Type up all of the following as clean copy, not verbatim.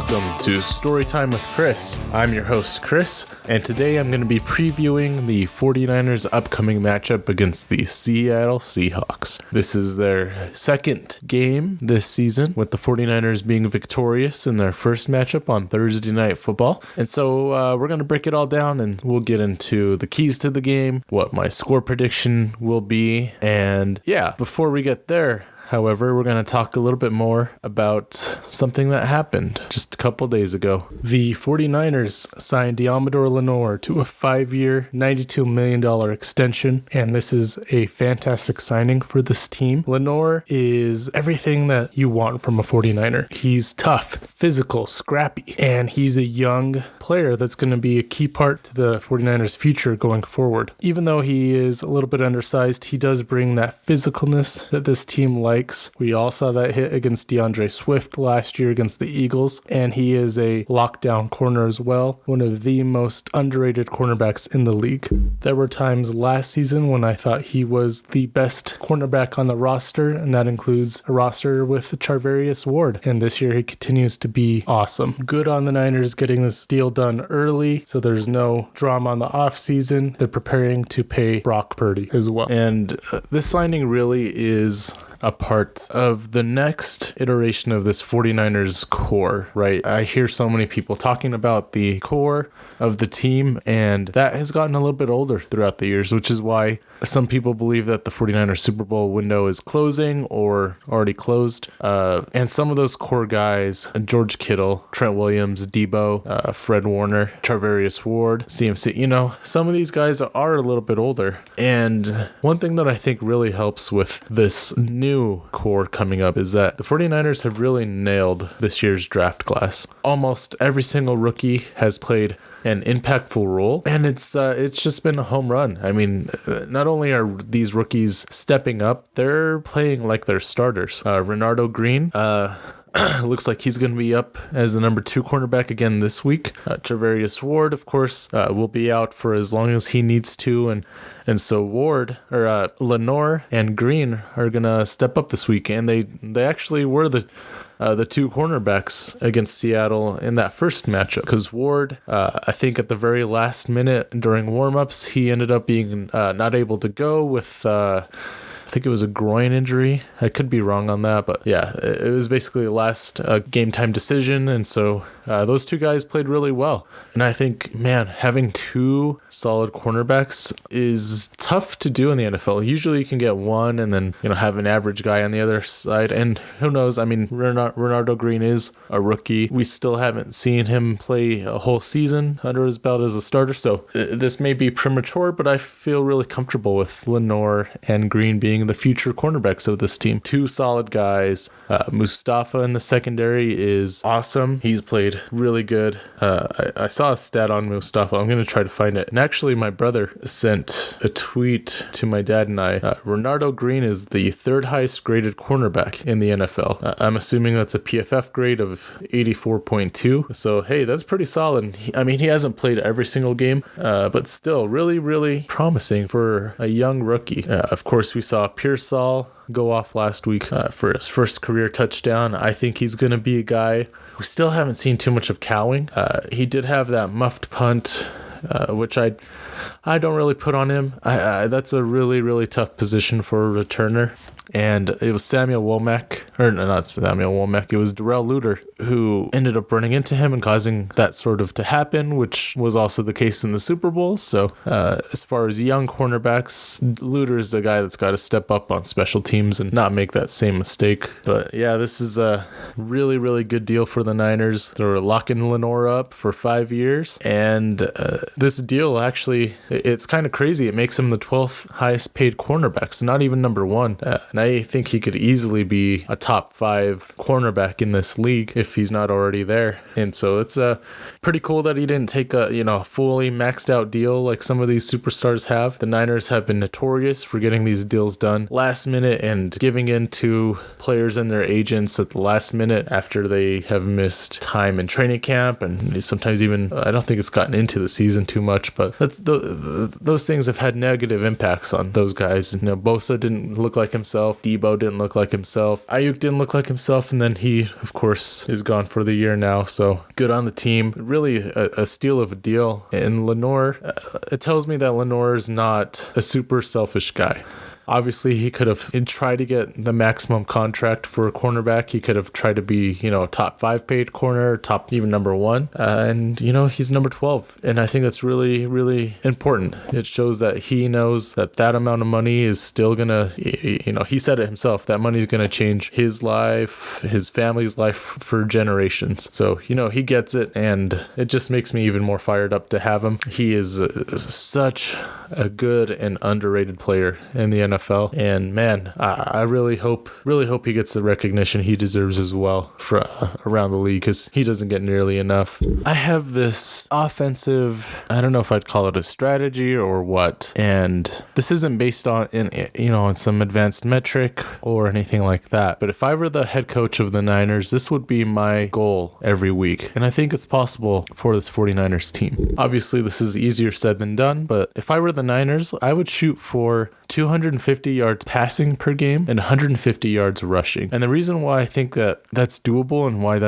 Welcome to Storytime with Chris. I'm your host, Chris, and today I'm going to be previewing the 49ers' upcoming matchup against the Seattle Seahawks. This is their second game this season, with the 49ers being victorious in their first matchup on Thursday Night Football. And so we're going to break it all down, and we'll get into the keys to the game, what my score prediction will be, and yeah, before we get there, however, we're going to talk a little bit more about something that happened just a couple days ago. The 49ers signed Deommodore Lenoir to a 5-year, $92 million extension, and this is a fantastic signing for this team. Lenoir is everything that you want from a 49er. He's tough, physical, scrappy, and he's a young player that's going to be a key part to the 49ers' future going forward. Even though he is a little bit undersized, he does bring that physicalness that this team likes. We all saw that hit against DeAndre Swift last year against the Eagles, and he is a lockdown corner as well, one of the most underrated cornerbacks in the league. There were times last season when I thought he was the best cornerback on the roster, and that includes a roster with Charvarius Ward, and this year he continues to be awesome. Good on the Niners getting this deal done early, so there's no drama on the offseason. They're preparing to pay Brock Purdy as well, and this signing really is a part of the next iteration of this 49ers core, right? I hear so many people talking about the core of the team, and that has gotten a little bit older throughout the years, which is why some people believe that the 49ers Super Bowl window is closing or already closed. And some of those core guys, George Kittle, Trent Williams, Debo, Fred Warner, Charvarius Ward, CMC, some of these guys are a little bit older. And one thing that I think really helps with this new core coming up is that the 49ers have really nailed this year's draft class. Almost every single rookie has played an impactful role, and it's just been a home run. I mean, not only are these rookies stepping up, they're playing like they're starters. Renardo Green looks like he's going to be up as the number 2 cornerback again this week. Charvarius Ward, of course, will be out for as long as he needs to, and so Lenoir and Green are going to step up this week, and they actually were the 2 cornerbacks against Seattle in that first matchup, because Ward, I think at the very last minute during warmups, he ended up being not able to go with I think it was a groin injury. I could be wrong on that, but yeah, it was basically the last game time decision, and so those 2 guys played really well. And I think, man, having 2 solid cornerbacks is tough to do in the NFL. Usually you can get one and then, have an average guy on the other side. And who knows? I mean, Renardo Green is a rookie. We still haven't seen him play a whole season under his belt as a starter. So this may be premature, but I feel really comfortable with Lenoir and Green being the future cornerbacks of this team. 2 solid guys. Mustafa in the secondary is awesome. He's played really good. I saw a stat on Mustafa. I'm going to try to find it. And actually, my brother sent a tweet to my dad and I. Renardo Green is the 3rd highest graded cornerback in the NFL. I'm assuming that's a PFF grade of 84.2. So, hey, that's pretty solid. He hasn't played every single game, but still really, really promising for a young rookie. Of course, we saw Pearsall go off last week for his first career touchdown. I think he's going to be a guy. We still haven't seen too much of cowing. He did have that muffed punt, which I don't really put on him. That's a really, really tough position for a returner. And it was Samuel Womack, or not Samuel Womack, it was Darrell Luter who ended up running into him and causing that sort of to happen, which was also the case in the Super Bowl. So as far as young cornerbacks, Luter is the guy that's got to step up on special teams and not make that same mistake. But yeah, this is a really, really good deal for the Niners. They're locking Lenoir up for 5 years. And this deal actually, it's kind of crazy. It makes him the 12th highest paid cornerback, so not even number 1. And I think he could easily be a top 5 cornerback in this league if he's not already there. And so it's pretty cool that he didn't take a fully maxed out deal like some of these superstars have. The Niners have been notorious for getting these deals done last minute and giving in to players and their agents at the last minute after they have missed time in training camp, and sometimes even I don't think it's gotten into the season too much, but those things have had negative impacts on those guys. Bosa didn't look like himself. himself. Debo didn't look like himself. Ayuk didn't look like himself. And then he, of course, is gone for the year now. So good on the team. Really a steal of a deal. And Lenoir, it tells me that Lenoir is not a super selfish guy. Obviously, he could have tried to get the maximum contract for a cornerback. He could have tried to be, a top 5 paid corner, top even number 1. And he's number 12. And I think that's really, really important. It shows that he knows that amount of money is still going to, he said it himself, that money is going to change his life, his family's life for generations. So, he gets it. And it just makes me even more fired up to have him. He is such a good and underrated player in the NFL. And man, I really hope he gets the recognition he deserves as well for around the league, because he doesn't get nearly enough. I have this offensive, I don't know if I'd call it a strategy or what, and this isn't based on on some advanced metric or anything like that. But if I were the head coach of the Niners, this would be my goal every week, and I think it's possible for this 49ers team. Obviously, this is easier said than done, but if I were the Niners, I would shoot for 250 yards passing per game and 150 yards rushing. And the reason why I think that that's doable and why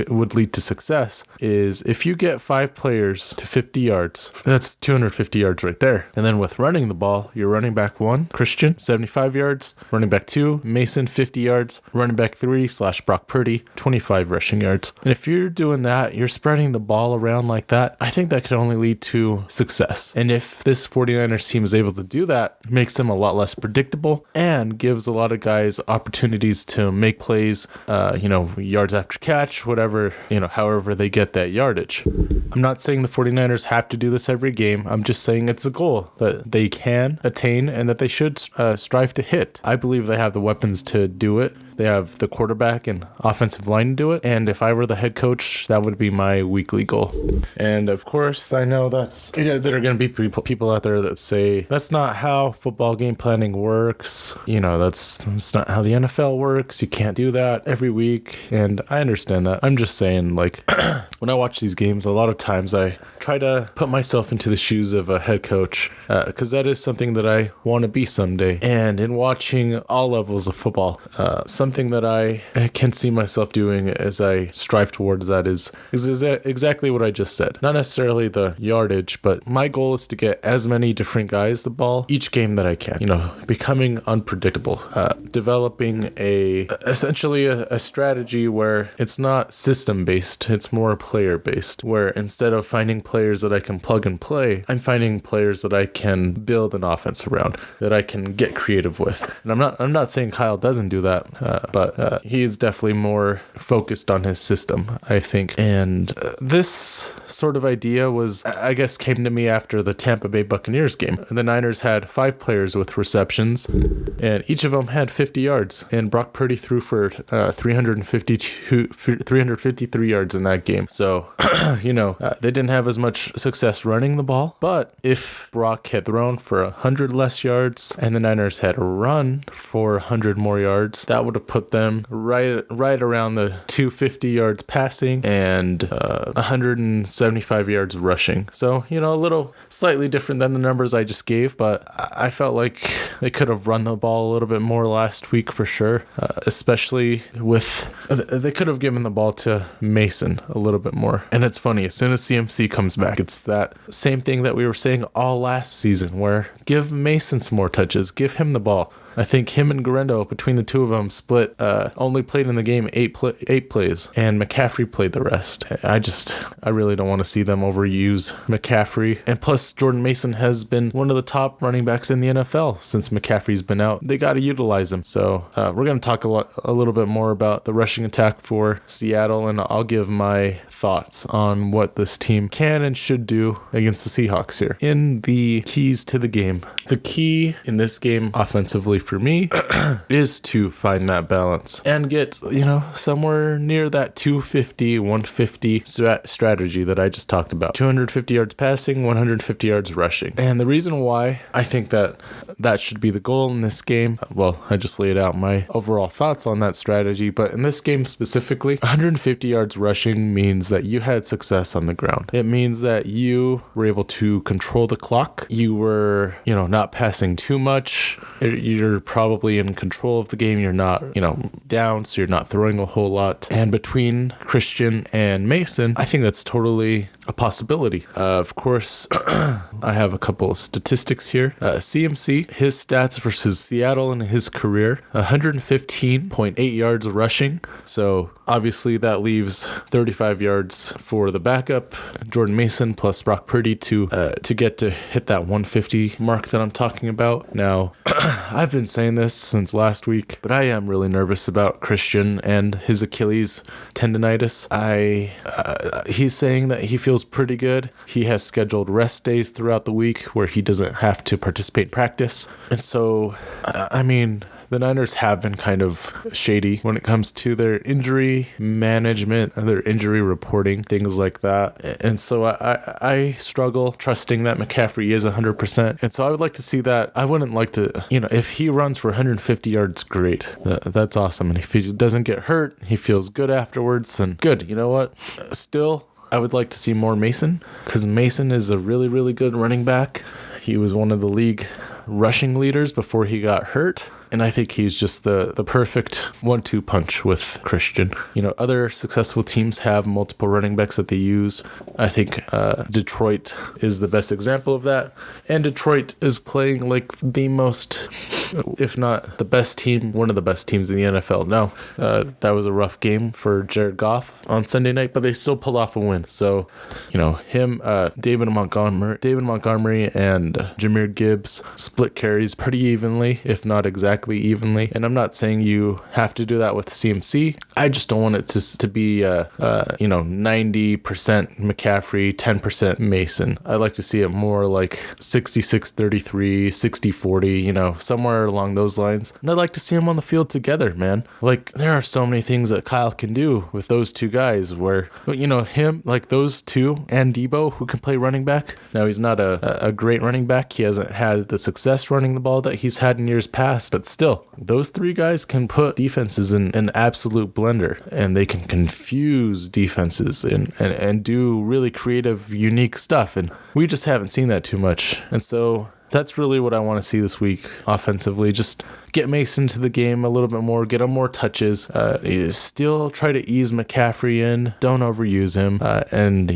would lead to success is if you get 5 players to 50 yards, that's 250 yards right there. And then with running the ball, your running back 1, Christian, 75 yards, running back 2, Mason, 50 yards, running back 3 / Brock Purdy, 25 rushing yards. And if you're doing that, you're spreading the ball around like that, I think that could only lead to success. And if this 49ers team is able to do that, it makes them a lot less predictable and gives a lot of guys opportunities to make plays, yards after catch, whatever, however they get that yardage. I'm not saying the 49ers have to do this every game. I'm just saying it's a goal that they can attain and that they should strive to hit. I believe they have the weapons to do it. They have the quarterback and offensive line to do it. And if I were the head coach, that would be my weekly goal. And of course, I know there are going to be people out there that say that's not how football game planning works. That's not how the NFL works. You can't do that every week. And I understand that. I'm just saying, when I watch these games, a lot of times I try to put myself into the shoes of a head coach, because that is something that I want to be someday. And in watching all levels of football, something that I can see myself doing as I strive towards that is exactly what I just said. Not necessarily the yardage, but my goal is to get as many different guys the ball each game that I can. Becoming unpredictable, developing essentially a strategy where it's not system based, it's more player based, where instead of finding players that I can plug and play, I'm finding players that I can build an offense around, that I can get creative with. And I'm not saying Kyle doesn't do that. But he is definitely more focused on his system, I think. And this sort of idea came to me after the Tampa Bay Buccaneers game. The Niners had 5 players with receptions, and each of them had 50 yards. And Brock Purdy threw for 353 yards in that game. So, they didn't have as much success running the ball. But if Brock had thrown for 100 less yards and the Niners had run for 100 more yards, that would have put them right around the 250 yards passing and 175 yards rushing. So, a little slightly different than the numbers I just gave, but I felt like they could have run the ball a little bit more last week for sure, especially they could have given the ball to Mason a little bit more. And it's funny, as soon as CMC comes back, it's that same thing that we were saying all last season, where give Mason some more touches, give him the ball. I think him and Garendo, between the two of them, split, only played in the game 8 plays, and McCaffrey played the rest. I really don't want to see them overuse McCaffrey. And plus, Jordan Mason has been one of the top running backs in the NFL since McCaffrey's been out. They got to utilize him. So we're going to talk a little bit more about the rushing attack for Seattle, and I'll give my thoughts on what this team can and should do against the Seahawks here. In the keys to the game, the key in this game offensively for me is to find that balance and get, somewhere near that 250, 150 strategy that I just talked about. 250 yards passing, 150 yards rushing. And the reason why I think that should be the goal in this game, well, I just laid out my overall thoughts on that strategy, but in this game specifically, 150 yards rushing means that you had success on the ground. It means that you were able to control the clock. You were, not passing too much. You're you're probably in control of the game. You're not, down, so you're not throwing a whole lot. And between Christian and Mason, I think that's totally a possibility. Of course, I have a couple of statistics here. CMC, his stats versus Seattle in his career, 115.8 yards rushing. So obviously that leaves 35 yards for the backup, Jordan Mason plus Brock Purdy to get to hit that 150 mark that I'm talking about. Now, I've been saying this since last week, but I am really nervous about Christian and his Achilles tendonitis. He's saying that he feels pretty good. He has scheduled rest days throughout the week where he doesn't have to participate in practice. And so, the Niners have been kind of shady when it comes to their injury management and their injury reporting, things like that. And so I struggle trusting that McCaffrey is 100%. And so I would like to see that. I wouldn't like to, if he runs for 150 yards, great. That's awesome. And if he doesn't get hurt, he feels good afterwards, then good. You know what? Still, I would like to see more Mason, because Mason is a really, really good running back. He was one of the league rushing leaders before he got hurt. And I think he's just the perfect 1-2 punch with Christian. Other successful teams have multiple running backs that they use. I think Detroit is the best example of that. And Detroit is playing like the most, if not the best team, one of the best teams in the NFL. Now, that was a rough game for Jared Goff on Sunday night, but they still pulled off a win. So, him, David Montgomery and Jahmyr Gibbs split carries pretty evenly, if not exactly evenly. And I'm not saying you have to do that with CMC. I just don't want it to be 90% McCaffrey, 10% Mason. I'd like to see it more like 66-33, 60-40, somewhere along those lines. And I'd like to see them on the field together, man. Like, there are so many things that Kyle can do with those two guys where, him, like those two, and Debo, who can play running back. Now, he's not a great running back. He hasn't had the success running the ball that he's had in years past, but still, those three guys can put defenses in an absolute blender, and they can confuse defenses and do really creative, unique stuff. And we just haven't seen that too much. And so that's really what I want to see this week offensively. Just get Mason to the game a little bit more, get him more touches, still try to ease McCaffrey in, don't overuse him. And,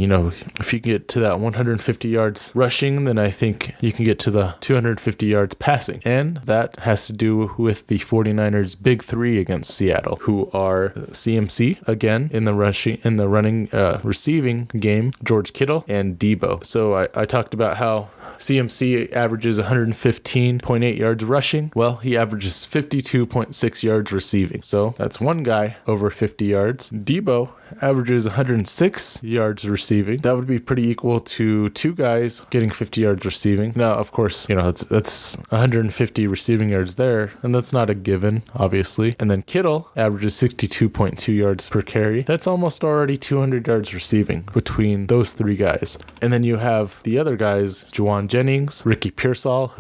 if you get to that 150 yards rushing, then I think you can get to the 250 yards passing. And that has to do with the 49ers' big three against Seattle, who are CMC, again, in the running receiving game, George Kittle, and Debo. So I talked about how CMC averages 115.8 yards rushing. Well, he averages 52.6 yards receiving. So that's one guy over 50 yards. Debo averages 106 yards receiving. That would be pretty equal to two guys getting 50 yards receiving. Now, of course, that's 150 receiving yards there, and that's not a given, obviously. And then Kittle averages 62.2 yards per carry. That's almost already 200 yards receiving between those three guys. And then you have the other guys, Juwan Jennings, Ricky Pearsall,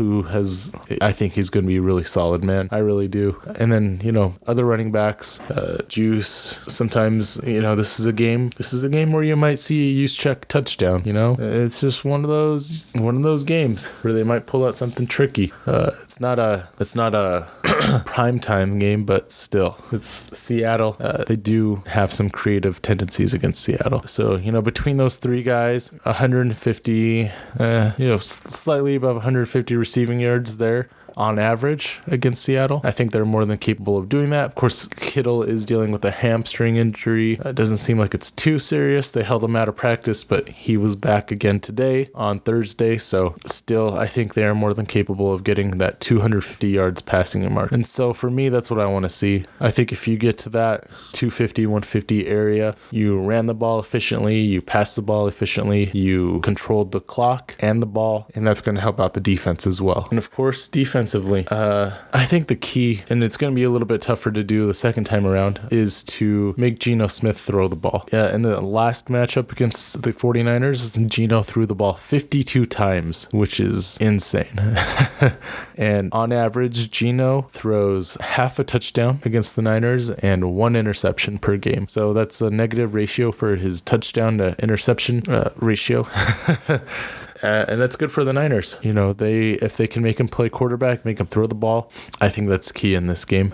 I think he's going to be really solid, man. I really do. And then, other running backs, Juice, sometimes, this is a game where you might see a use check touchdown, It's just one of those games where they might pull out something tricky. It's not a primetime game, but still, it's Seattle. They do have some creative tendencies against Seattle. So, between those three guys, 150, slightly above 150 receiving yards there on average against Seattle. I think they're more than capable of doing that. Of course, Kittle is dealing with a hamstring injury. It doesn't seem like it's too serious. They held him out of practice, but he was back again today on Thursday. So still, I think they are more than capable of getting that 250 yards passing mark. And so for me, that's what I want to see. I think if you get to that 250, 150 area, you ran the ball efficiently, you passed the ball efficiently, you controlled the clock and the ball, and that's going to help out the defense as well. And of course, defensively, I think the key, and it's going to be a little bit tougher to do the second time around, is to make Geno Smith throw the ball. Yeah, in the last matchup against the 49ers, Geno threw the ball 52 times, which is insane. And on average, Geno throws half a touchdown against the Niners and one interception per game. So that's a negative ratio for his touchdown to interception ratio. and that's good for the Niners. If they can make him play quarterback, make him throw the ball, I think that's key in this game.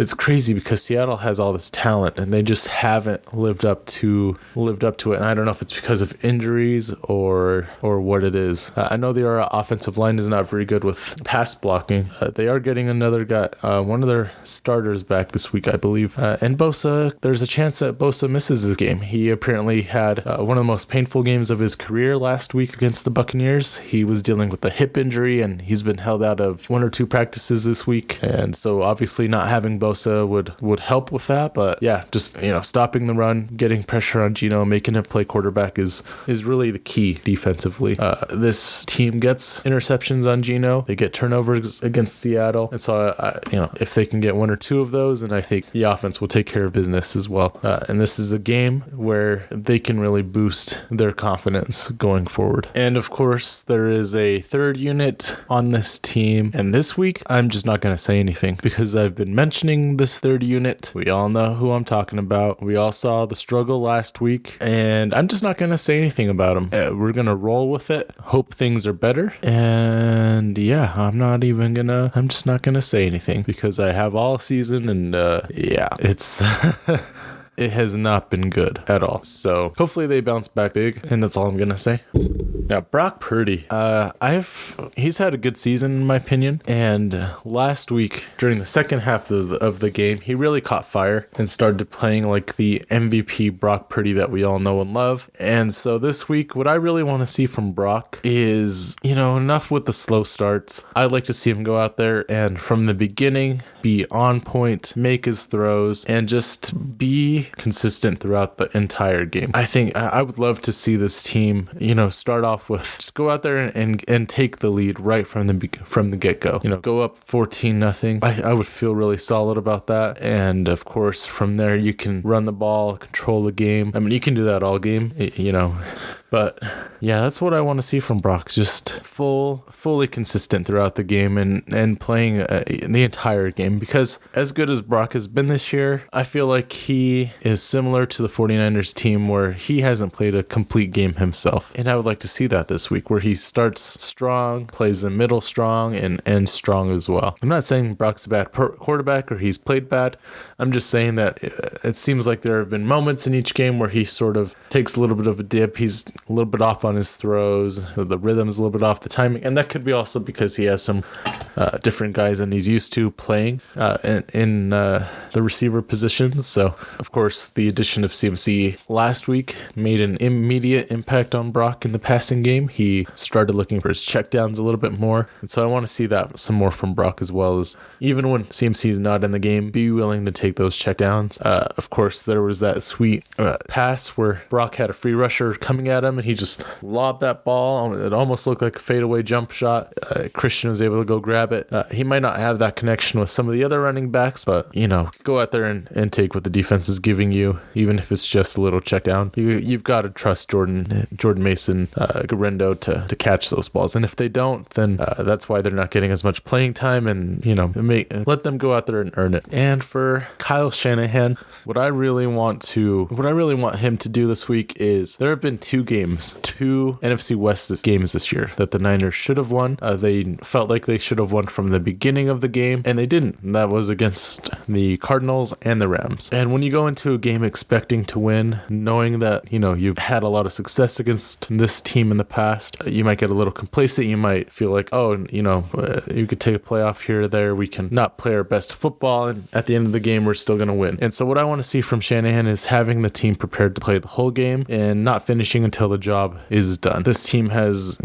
It's crazy because Seattle has all this talent and they just haven't lived up to it. And I don't know if it's because of injuries or what it is. I know their offensive line is not very good with pass blocking. They are getting another guy, one of their starters back this week, I believe. And Bosa, there's a chance that Bosa misses this game. He apparently had one of the most painful games of his career last week against the Buccaneers. He was dealing with a hip injury and he's been held out of 1 or 2 practices this week. And so obviously not having Bosa would help with that. But yeah, just, stopping the run, getting pressure on Geno, making him play quarterback is really the key defensively. This team gets interceptions on Geno. They get turnovers against Seattle. And so, if they can get 1 or 2 of those, then I think the offense will take care of business as well. And this is a game where they can really boost their confidence going forward. And of course, there is a third unit on this team. And this week, I'm just not going to say anything because I've been mentioning this third unit. We all know who I'm talking about. We all saw the struggle last week, and I'm just not going to say anything about them. We're going to roll with it, hope things are better. And yeah, I'm just not going to say anything because I have all season and it's it has not been good at all. So hopefully they bounce back big, and that's all I'm gonna say. Now, Brock Purdy, he's had a good season in my opinion, and last week during the second half of the game, he really caught fire and started playing like the MVP Brock Purdy that we all know and love. And so this week, what I really want to see from Brock is, enough with the slow starts. I'd like to see him go out there and from the beginning be on point, make his throws, and just be consistent throughout the entire game. I think I would love to see this team, start off with just go out there and take the lead right from the get-go. Go up 14-0. I would feel really solid about that. And of course, from there you can run the ball, control the game. I mean, you can do that all game, But yeah, that's what I want to see from Brock. Just fully consistent throughout the game and playing the entire game. Because as good as Brock has been this year, I feel like he is similar to the 49ers team where he hasn't played a complete game himself. And I would like to see that this week where he starts strong, plays the middle strong, and ends strong as well. I'm not saying Brock's a bad quarterback or he's played bad. I'm just saying that it seems like there have been moments in each game where he sort of takes a little bit of a dip. He's a little bit off on his throws. The rhythm's a little bit off the timing. And that could be also because he has some different guys than he's used to playing in the receiver positions. So, of course, the addition of CMC last week made an immediate impact on Brock in the passing game. He started looking for his checkdowns a little bit more. And so I want to see that some more from Brock as well, as even when CMC is not in the game, be willing to take those checkdowns. Of course, there was that sweet pass where Brock had a free rusher coming at him and he just lobbed that ball. It almost looked like a fadeaway jump shot. Christian was able to go grab it. He might not have that connection with some of the other running backs, but go out there and take what the defense is giving you, even if it's just a little check down. You've got to trust Jordan Mason, Garendo to catch those balls. And if they don't, then that's why they're not getting as much playing time, and let them go out there and earn it. And for Kyle Shanahan, what I really want him to do this week is there have been two NFC West games this year that the Niners should have won. They felt like they should have won from the beginning of the game, and they didn't. And that was against the Cardinals and the Rams. And when you go into a game expecting to win, knowing that, you've had a lot of success against this team in the past, you might get a little complacent. You might feel like, you could take a playoff here or there. We can not play our best football, and at the end of the game, we're still going to win. And so what I want to see from Shanahan is having the team prepared to play the whole game and not finishing until the job is done. This team has,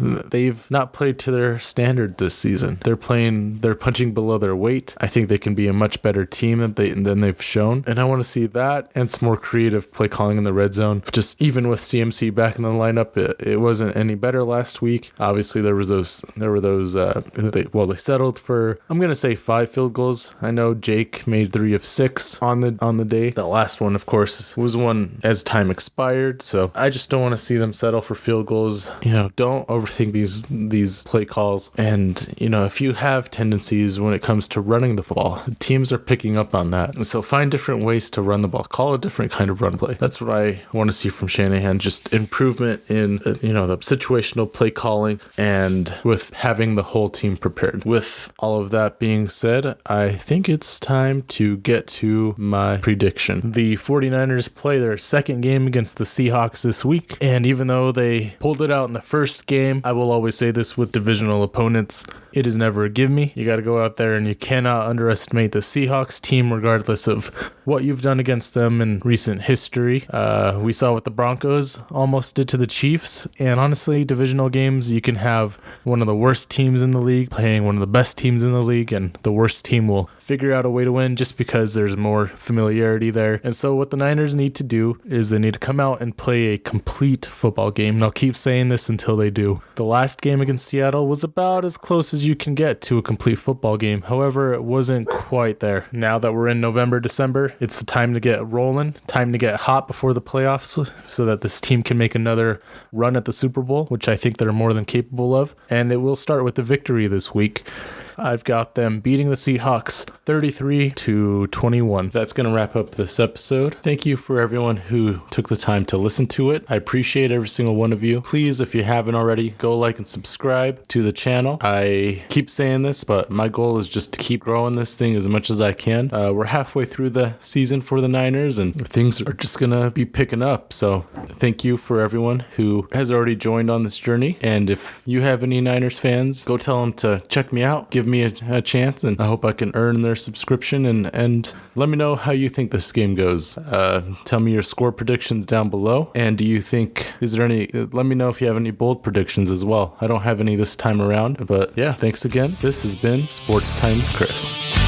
they've not played to their standard this season. They're punching below their weight. I think they can be a much better team than they've shown. And I want to see that and some more creative play calling in the red zone. Just even with CMC back in the lineup, it wasn't any better last week. Obviously, they settled for, I'm going to say 5 field goals. I know Jake made 3 of 6 on the day. The last one, of course, was one as time expired. So I just don't want to see them settle for field goals. Don't overthink these play calls. And, if you have tendencies when it comes to running the ball, teams are picking up on that. And so find different ways to run the ball. Call a different kind of run play. That's what I want to see from Shanahan. Just improvement in, the situational play calling and with having the whole team prepared. With all of that being said, I think it's time to get to my prediction. The 49ers play their second game against the Seahawks this week. And even though they pulled it out in the first game, I will always say this with divisional opponents: it is never a give me. You got to go out there and you cannot underestimate the Seahawks team regardless of what you've done against them in recent history. We saw what the Broncos almost did to the Chiefs. And honestly, divisional games, you can have one of the worst teams in the league playing one of the best teams in the league, and the worst team will figure out a way to win just because there's more familiarity there. And so what the Niners need to do is they need to come out and play a complete football game. And I'll keep saying this until they do. The last game against Seattle was about as close as you can get to a complete football game. However, it wasn't quite there. Now that we're in November, December, it's the time to get rolling, time to get hot before the playoffs so that this team can make another run at the Super Bowl, which I think they're more than capable of. And it will start with the victory this week. I've got them beating the Seahawks 33-21. That's going to wrap up this episode. Thank you for everyone who took the time to listen to it. I appreciate every single one of you. Please, if you haven't already, go like and subscribe to the channel. I keep saying this, but my goal is just to keep growing this thing as much as I can. We're halfway through the season for the Niners, and things are just going to be picking up. So thank you for everyone who has already joined on this journey. And if you have any Niners fans, go tell them to check me out. Give me a chance, and I hope I can earn their subscription, and let me know how you think this game goes. Tell me your score predictions down below, and let me know if you have any bold predictions as well. I don't have any this time around, but yeah, thanks again. This has been Sports Time with Chris.